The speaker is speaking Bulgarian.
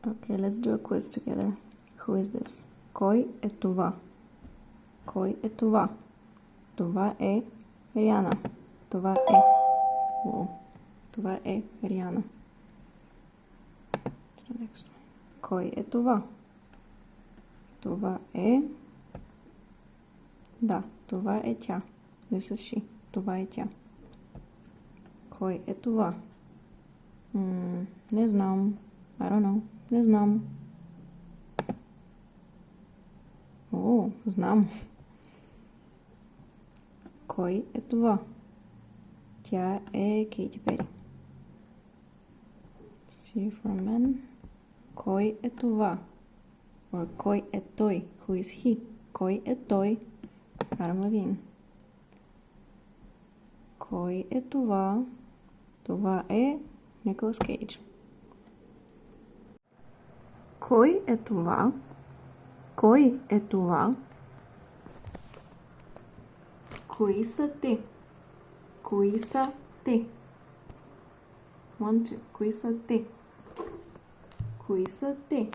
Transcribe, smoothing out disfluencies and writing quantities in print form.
Okay, let's do a quiz together. Who is this? Кой е това? Кой е това? Това е Риана. Това е. Wow. Това е Риана. Кой е това? Това е... Да, това е тя. This is she. Това е тя. Кой е това? Не знам. I don't know. Не знам. О, знам. Кой е това? Тя е Кейти Пери. See for men. Кой е това? Or кой е той? Who is he? Кой е той? Адам Левин. Кой е това? Това е Николас Кейдж. Кой е това? Кой е това? Кои са те? Кои са те? One, two. Кои са те? Кои са те?